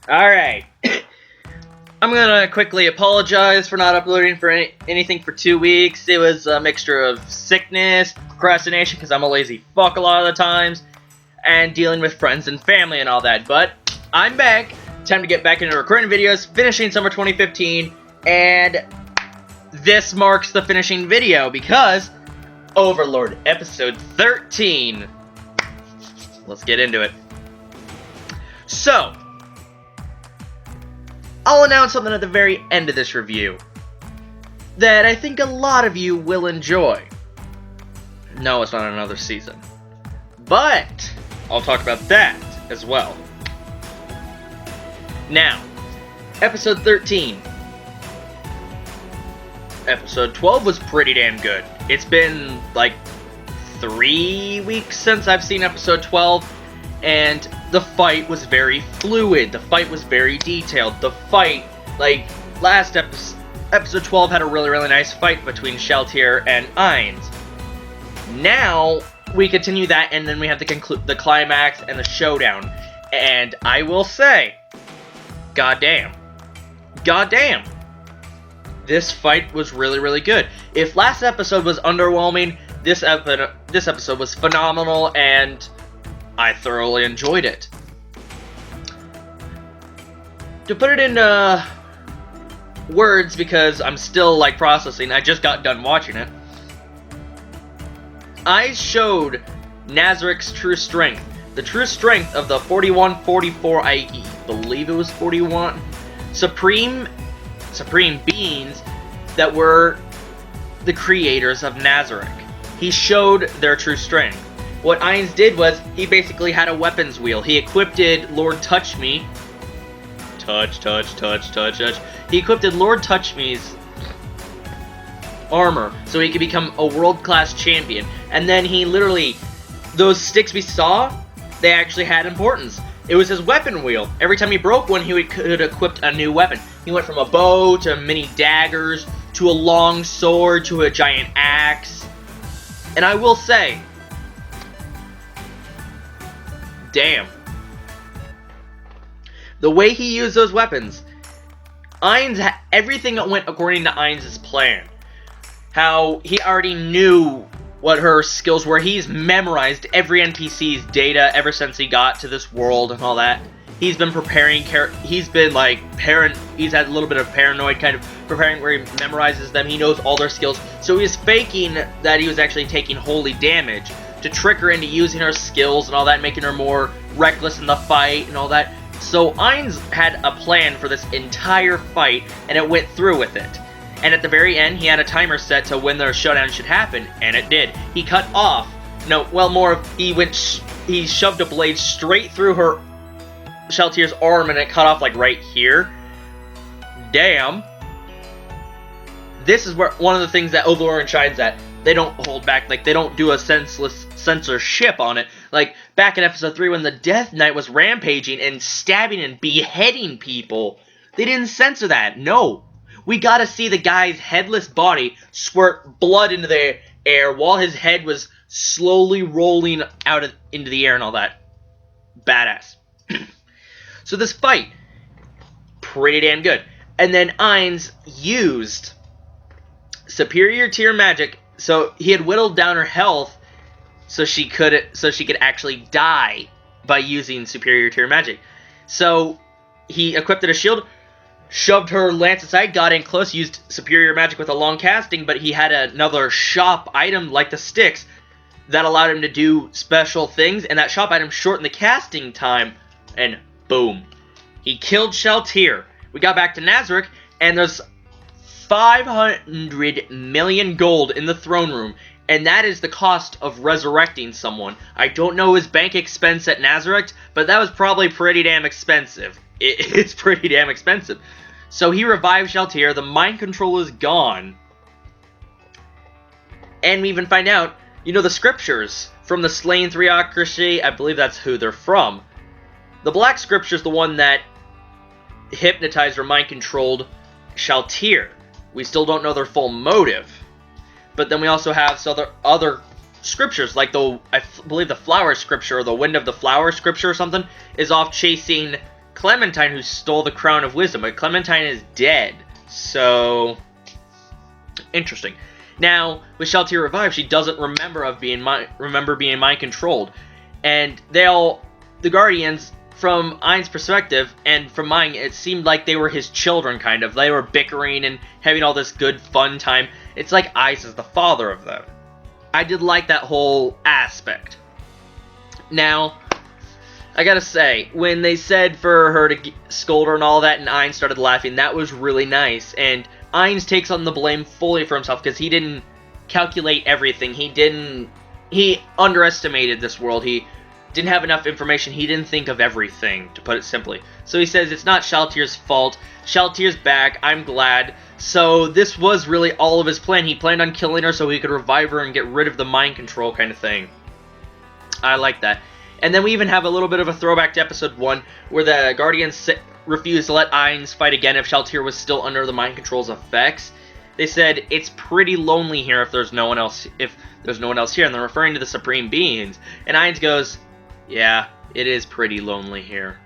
Alright. I'm gonna quickly apologize for not uploading for anything for 2 weeks. It was a mixture of sickness, procrastination, because I'm a lazy fuck a lot of the times, and dealing with friends and family and all that. But I'm back. Time to get back into recording videos, finishing summer 2015, and this marks the finishing video because Overlord episode 13. Let's get into it. So, I'll announce something at the very end of this review that I think a lot of you will enjoy. No, it's not another season. But I'll talk about that as well. Now, episode 13. Episode 12 was pretty damn good. It's been like 3 weeks since I've seen episode 12, and the fight was very fluid. The fight was very detailed. The fight, like last episode 12 had a really nice fight between Sheltier and Ainz. Now we continue that, and then we have the climax and the showdown. And I will say, goddamn, this fight was really good. If last episode was underwhelming, this episode was phenomenal, and I thoroughly enjoyed it. To put it into words, because I'm still like processing, I just got done watching it. I showed Nazarick's true strength. The true strength of the 41-44, I believe it was 41, supreme beings that were the creators of Nazarick. He showed their true strength. What Ainz did was, he basically had a weapons wheel. He equipped Lord Touch-Me. Touch. He equipped Lord Touch-Me's armor, so he could become a world-class champion. And then he literally, those sticks we saw, they actually had importance. It was his weapon wheel. Every time he broke one, he could equip a new weapon. He went from a bow, to mini daggers, to a long sword, to a giant axe. And I will say, damn. The way he used those weapons, everything went according to Ainz's plan. How he already knew what her skills were. He's memorized every NPC's data ever since he got to this world and all that. He's been preparing, he's been like, he's had a little bit of paranoid kind of preparing where he memorizes them. He knows all their skills. So he was faking that he was actually taking holy damage to trick her into using her skills and all that, making her more reckless in the fight and all that. So Ainz had a plan for this entire fight, and it went through with it. And at the very end, he had a timer set to when the showdown should happen, and it did. He cut off, he shoved a blade straight through her, Sheltier's arm, and it cut off like right here. Damn. This is where one of the things that Overlord shines at. They don't hold back, like they don't do a senseless censorship on it. Like back in episode 3 when the Death Knight was rampaging and stabbing and beheading people, they didn't censor that. No. We gotta see the guy's headless body squirt blood into the air while his head was slowly rolling out into the air and all that. Badass. So this fight, pretty damn good. And then Ainz used superior tier magic, so he had whittled down her health so she could actually die by using superior tier magic. So he equipped a shield, shoved her lance aside, got in close, used superior magic with a long casting, but he had another shop item like the sticks that allowed him to do special things, and that shop item shortened the casting time, and boom. He killed Sheltier. We got back to Nazarick, and there's 500 million gold in the throne room, and that is the cost of resurrecting someone. I don't know his bank expense at Nazarick, but that was probably pretty damn expensive. It's pretty damn expensive. So he revived Sheltier, the mind control is gone. And we even find out, the scriptures from the Slain Theocracy, I believe that's who they're from. The Black Scripture's the one that hypnotized or mind controlled Sheltier. We still don't know their full motive. But then we also have other scriptures, like I believe the Flower Scripture, or the Wind of the Flower Scripture or something, is off chasing Clementine who stole the Crown of Wisdom, but Clementine is dead. So, interesting. Now, with Shaltir revived, she doesn't remember being mind controlled, and the Guardians, from Ain's perspective and from mine, it seemed like they were his children, kind of. They were bickering and having all this good fun time. It's like Ice is the father of them. I did like that whole aspect. Now, I gotta say, when they said for her to scold her and all that, and Ainz started laughing, that was really nice. And Ainz takes on the blame fully for himself, because he didn't calculate everything. He underestimated this world. He didn't have enough information. He didn't think of everything, to put it simply. So he says, it's not Shaltir's fault. Shaltir's back. I'm glad. So this was really all of his plan. He planned on killing her so he could revive her and get rid of the mind control kind of thing. I like that. And then we even have a little bit of a throwback to episode 1, where the Guardians refused to let Ainz fight again if Shaltir was still under the mind control's effects. They said, it's pretty lonely here if there's no one else here, and they're referring to the Supreme Beings. And Ainz goes, yeah, it is pretty lonely here.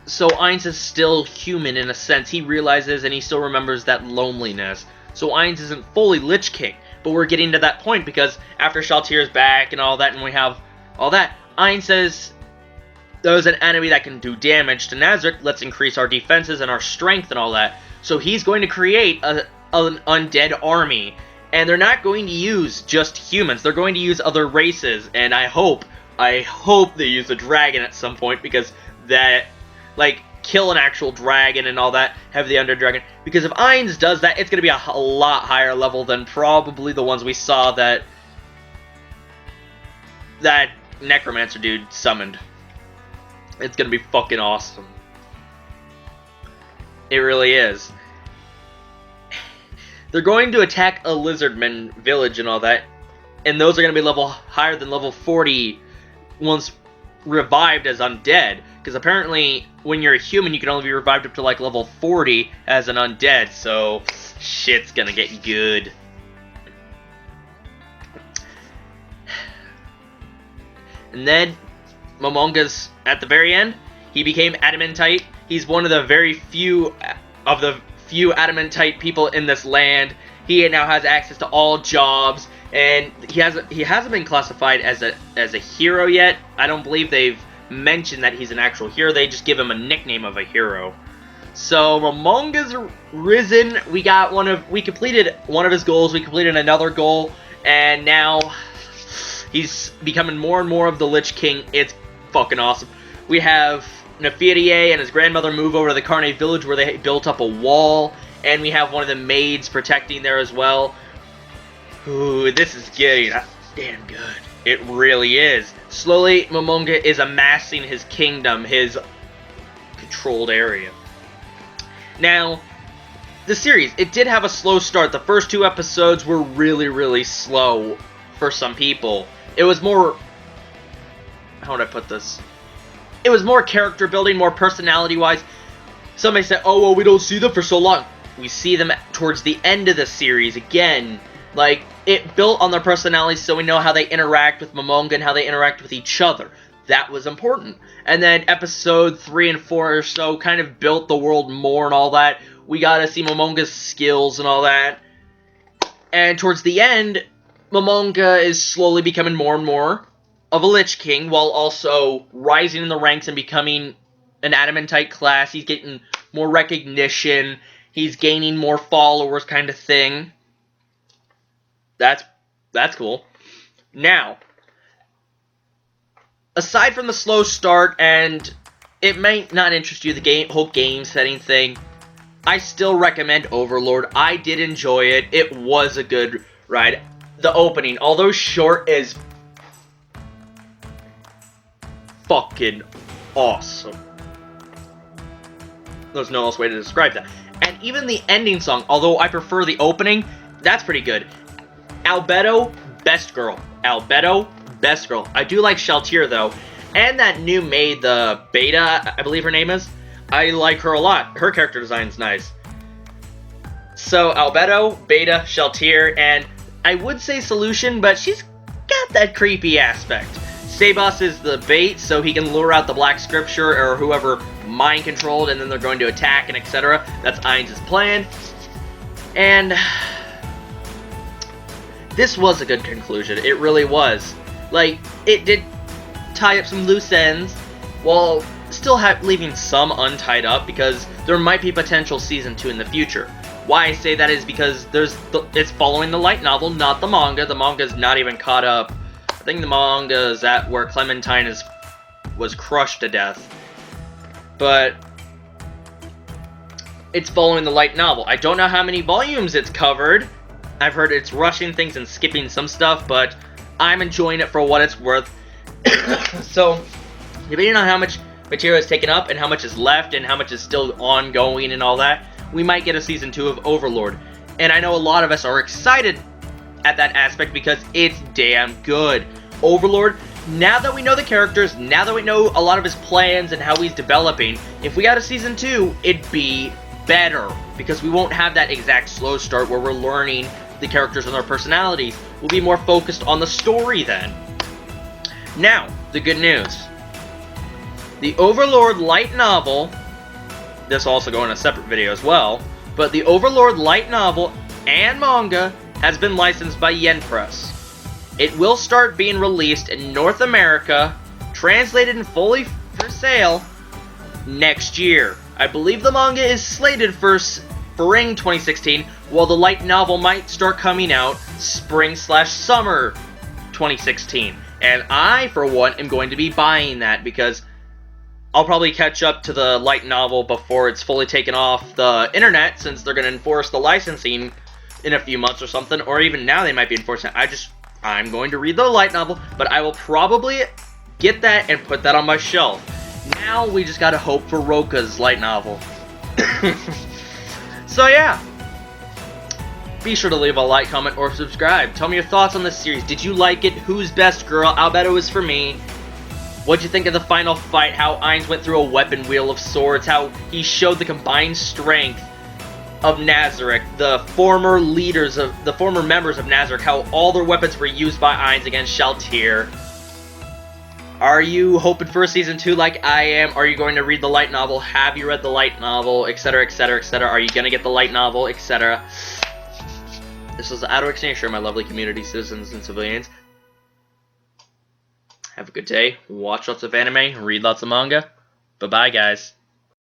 So Ainz is still human in a sense. He realizes and he still remembers that loneliness. So Ainz isn't fully Lich King. But we're getting to that point because after Shaltir is back and all that, and we have all that, Ainz says, there's an enemy that can do damage to Nazarick. Let's increase our defenses and our strength and all that. So he's going to create an undead army. And they're not going to use just humans. They're going to use other races. And I hope they use a dragon at some point, because that, like, kill an actual dragon and all that, have the undead dragon. Because if Ainz does that, it's going to be a lot higher level than probably the ones we saw that necromancer dude summoned. It's going to be fucking awesome. It really is. They're going to attack a lizardman village and all that, and those are going to be level higher than level 40 once revived as undead. Because apparently, when you're a human, you can only be revived up to like level 40 as an undead, so shit's gonna get good. And then, Momonga's at the very end. He became Adamantite. He's one of the very few Adamantite people in this land. He now has access to all jobs, and he hasn't been classified as a hero yet. I don't believe they've mentioned that he's an actual hero. They just give him a nickname of a hero. So Momonga's risen. We completed one of his goals. We completed another goal, and now he's becoming more and more of the Lich King. It's fucking awesome. We have Nefirie and his grandmother move over to the Carne village, where they built up a wall, and we have one of the maids protecting there as well. Ooh, this is getting damn good. It really is. Slowly, Momonga is amassing his kingdom, his controlled area. Now, the series, it did have a slow start. The first 2 episodes were really slow for some people. It was more... how would I put this? It was more character building, more personality-wise. Somebody said, oh, well, we don't see them for so long. We see them towards the end of the series again. Like, it built on their personalities so we know how they interact with Momonga and how they interact with each other. That was important. And then episode 3 and 4 or so kind of built the world more and all that. We got to see Momonga's skills and all that. And towards the end, Momonga is slowly becoming more and more of a Lich King, while also rising in the ranks and becoming an Adamantite class. He's getting more recognition. He's gaining more followers kind of thing. That's cool. Now, aside from the slow start, and it might not interest you, the whole game setting thing, I still recommend Overlord. I did enjoy it. It was a good ride. The opening, although short, is fucking awesome. There's no else way to describe that. And even the ending song, although I prefer the opening, that's pretty good. Albedo, best girl. Albedo, best girl. I do like Shaltir, though. And that new maid, the Beta, I believe her name is. I like her a lot. Her character design's nice. So, Albedo, Beta, Shaltir, and I would say Solution, but she's got that creepy aspect. Sabos is the bait, so he can lure out the Black Scripture or whoever mind-controlled, and then they're going to attack and etc. That's Ainz' plan. And this was a good conclusion. It really was. Like, it did tie up some loose ends, while still leaving some untied up, because there might be potential Season 2 in the future. Why I say that is because it's following the light novel, not the manga. The manga's not even caught up. I think the manga is at where Clementine was crushed to death. But it's following the light novel. I don't know how many volumes it's covered. I've heard it's rushing things and skipping some stuff, but I'm enjoying it for what it's worth. So, depending on how much material is taken up and how much is left and how much is still ongoing and all that, we might get a Season 2 of Overlord. And I know a lot of us are excited at that aspect because it's damn good. Overlord, now that we know the characters, now that we know a lot of his plans and how he's developing, if we got a Season 2, it'd be better, because we won't have that exact slow start where we're learning the characters and their personalities. We'll be more focused on the story then. Now, the good news. The Overlord light novel, this will also go in a separate video as well, but the Overlord light novel and manga has been licensed by Yen Press. It will start being released in North America, translated and fully for sale, next year. I believe the manga is slated for spring 2016, while the light novel might start coming out spring/summer 2016. And I, for one, am going to be buying that, because I'll probably catch up to the light novel before it's fully taken off the internet, since they're going to enforce the licensing in a few months or something, or even now they might be enforcing it. I'm going to read the light novel, but I will probably get that and put that on my shelf. Now we just gotta hope for Roka's light novel. So yeah, be sure to leave a like, comment, or subscribe. Tell me your thoughts on this series. Did you like it? Who's best girl? Albedo is for me. What'd you think of the final fight? How Ainz went through a weapon wheel of swords. How he showed the combined strength of Nazarick, the former members of Nazarick, how all their weapons were used by Ainz against Shaltir. Are you hoping for a Season 2 like I am? Are you going to read the light novel? Have you read the light novel? Etc, etc, etc. Are you going to get the light novel? Etc. This is Adorix Nature, my lovely community, citizens and civilians. Have a good day. Watch lots of anime. Read lots of manga. Bye-bye, guys.